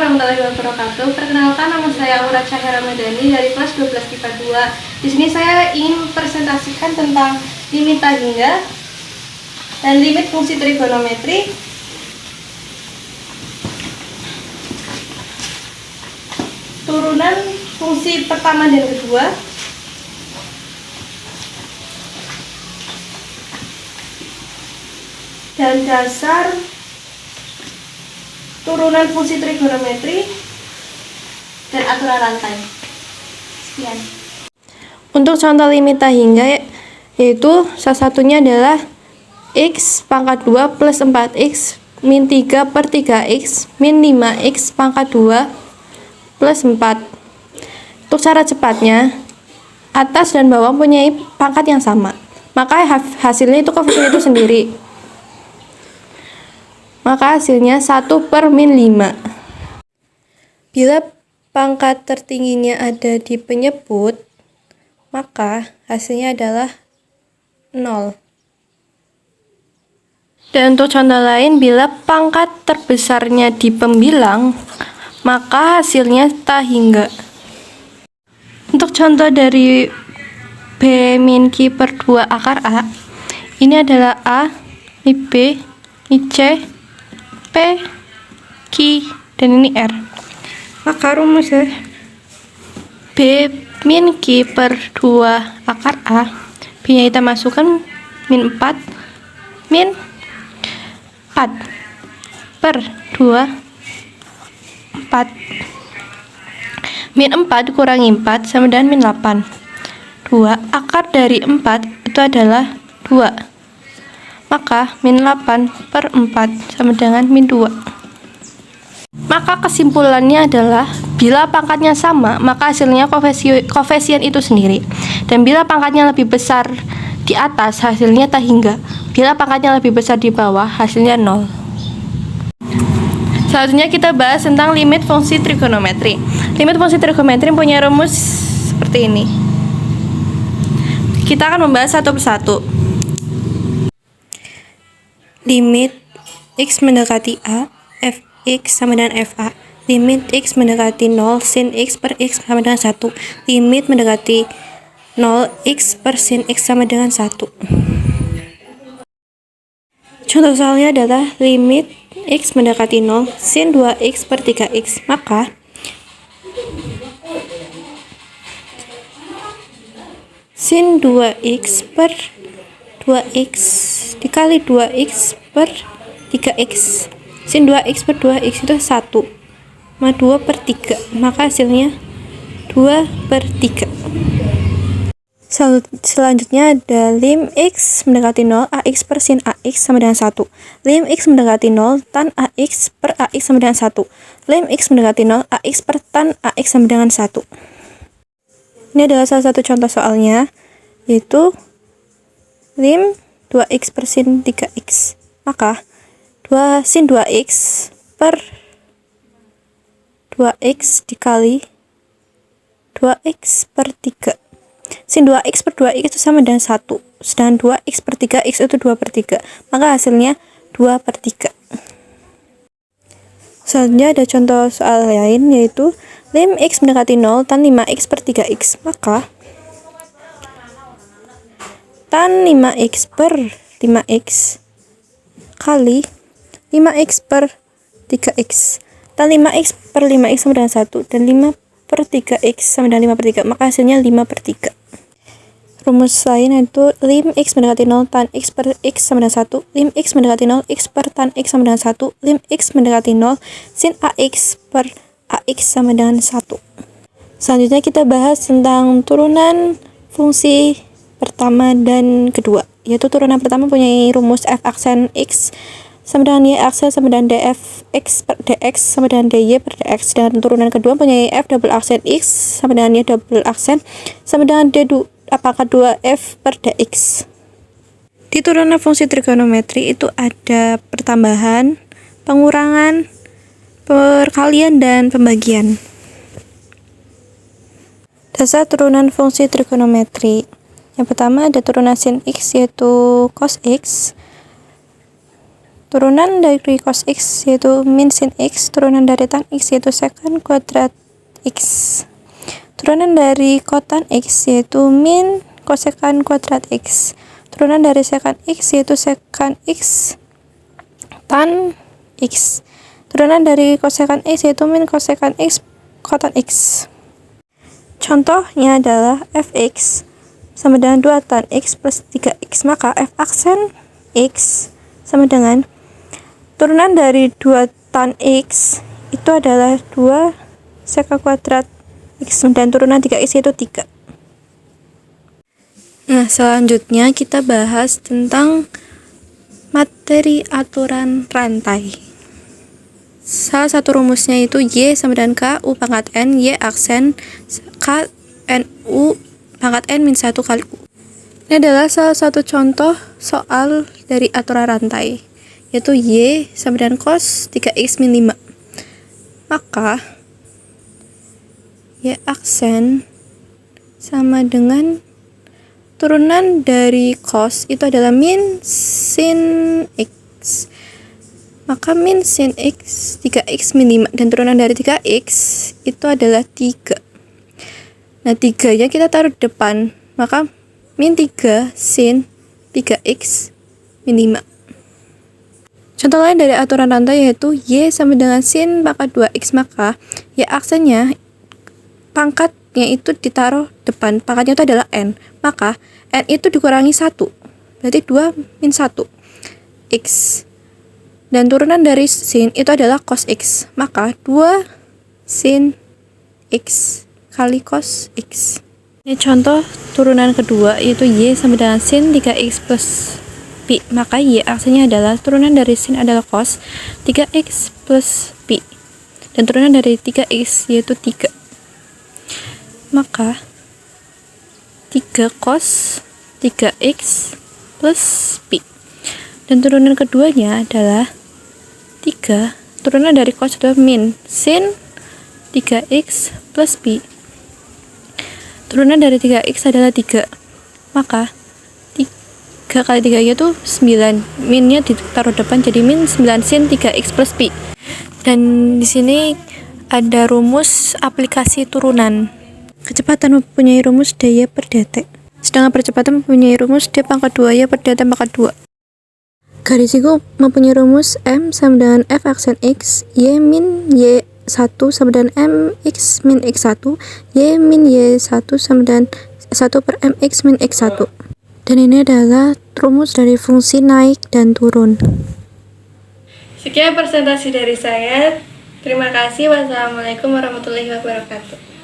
warahmatullahi wabarakatuh. Perkenalkan, nama saya Aura Cahya Ramadhani dari kelas 12 IPA 2. Di sini saya ingin presentasikan tentang limit hingga dan limit fungsi trigonometri. Turunan fungsi pertama dan kedua. Dan dasar turunan fungsi trigonometri dan aturan rantai. Sekian. Untuk contoh limit hingga yaitu salah satunya adalah x pangkat 2 plus 4x min 3 per 3x min 5x pangkat 2 plus 4. Untuk cara cepatnya, atas dan bawah mempunyai pangkat yang sama, maka hasilnya itu kofisien itu sendiri. Maka hasilnya 1 per min 5. Bila pangkat tertingginya ada di penyebut, maka hasilnya adalah 0. Dan untuk contoh lain, bila pangkat terbesarnya di pembilang, maka hasilnya tak hingga. Untuk contoh dari B min Q per 2 akar A, ini adalah A, ini B, ini C, P, Q, dan ini R. Maka rumusnya B min Q per 2 akar A, B nya kita masukkan min 4 min 4 per 2 4 min 4 kurangi 4 sama dengan min 8. 2 akar dari 4 itu adalah 2. Maka min 8 per 4 sama dengan min 2. Maka kesimpulannya adalah bila pangkatnya sama, maka hasilnya kofisien itu sendiri. Dan bila pangkatnya lebih besar di atas, hasilnya tak hingga. Bila pangkatnya lebih besar di bawah, hasilnya 0. Selanjutnya kita bahas tentang limit fungsi trigonometri. Limit fungsi trigonometri punya rumus seperti ini. Kita akan membahas satu persatu. Limit x mendekati A, fx sama dengan fa. Limit x mendekati 0, sin x per x sama dengan 1. Limit mendekati 0, x per sin x sama dengan 1. Contoh soalnya adalah limit x mendekati 0, sin 2x per 3x. Maka sin 2x per 2x dikali 2x per 3x. Sin 2x per 2x itu 1, sama 2 per 3. Maka hasilnya 2 per 3. Selanjutnya ada lim x mendekati 0, ax per sin ax sama dengan 1. Lim x mendekati 0, tan ax per ax sama dengan 1. Lim x mendekati 0, ax per tan ax sama dengan 1. Ini adalah salah satu contoh soalnya, yaitu lim 2x per sin 3x. Maka 2 sin 2x per 2x dikali 2x per 3. Sin 2x per 2x itu sama dengan 1. Sedangkan 2x per 3x itu 2 per 3. Maka hasilnya 2 per 3. Selanjutnya ada contoh soal lain, yaitu lim x mendekati 0, tan 5x per 3x. Maka tan 5x per 5x kali 5x per 3x. Tan 5x per 5x sama dengan 1, dan 5 per 3x sama dengan 5 per 3. Maka hasilnya 5 per 3. Rumus lain yaitu lim x mendekati 0, tan x per x sama dengan 1. Lim x mendekati 0, x per tan x sama dengan 1. Lim x mendekati 0, sin ax per ax sama dengan 1. Selanjutnya kita bahas tentang turunan fungsi pertama dan kedua, yaitu turunan pertama punya rumus f aksen x sama dengan y aksen sama dengan df x per dx sama dengan dy per dx. Dan turunan kedua punya f double aksen x sama dengan y double aksen sama dengan d pangkat 2f per dx. Di turunan fungsi trigonometri itu ada pertambahan, pengurangan, perkalian, dan pembagian. Dasar turunan fungsi trigonometri. Yang pertama ada turunan sin x, yaitu cos x. turunan dari cos x yaitu min sin x, turunan dari tan x yaitu secant kuadrat x, turunan dari kotan x yaitu min kosekant kuadrat x, turunan dari secant x yaitu secant x tan x, turunan dari kosekant x yaitu min kosekant x kotan x. Contohnya adalah fx sama dengan 2 tan x plus 3x, maka f aksen x sama dengan turunan dari 2 tan x itu adalah 2 seka kuadrat x, dan turunan 3x yaitu 3. Nah, selanjutnya kita bahas tentang materi aturan rantai. Salah satu rumusnya itu Y sama dengan K U pangkat N, Y aksen K N U pangkat N min 1 kali U. Ini adalah salah satu contoh soal dari aturan rantai, yaitu Y sama dengan cos 3x min 5. Maka Y aksen sama dengan turunan dari cos itu adalah min sin x. Maka min sin x 3x min 5, dan turunan dari 3x itu adalah 3. Nah, 3 nya kita taruh di depan, maka min 3 sin 3x min 5. Contoh lain dari aturan rantai yaitu Y sama dengan sin pangkat 2x, maka Y aksennya pangkatnya itu ditaruh depan, pangkatnya itu adalah N, maka N itu dikurangi 1, berarti 2 min 1 x, dan turunan dari sin itu adalah cos x, maka 2 sin x kali cos x. Ini contoh turunan kedua yaitu Y sama dengan sin 3x plus pi, maka Y aksennya adalah turunan dari sin adalah cos 3x plus pi, dan turunan dari 3x yaitu 3, maka 3 cos 3x plus pi, dan turunan keduanya adalah 3, turunan dari cos adalah min sin 3x plus pi, turunan dari 3x adalah 3, maka 3 kali 3 itu 9, minnya ditaruh depan jadi min 9 sin 3x plus pi. Dan di sini ada rumus aplikasi turunan. Kecepatan mempunyai rumus daya per detik, sedangkan percepatan mempunyai rumus d pangkat 2 y per detik pangkat 2. Garis siku mempunyai rumus M sama dengan F aksen X, Y min Y1 sama dengan MX min X1, Y min Y1 sama dengan 1 per MX min X1. Dan ini adalah rumus dari fungsi naik dan turun. Sekian presentasi dari saya. Terima kasih. Wassalamualaikum warahmatullahi wabarakatuh.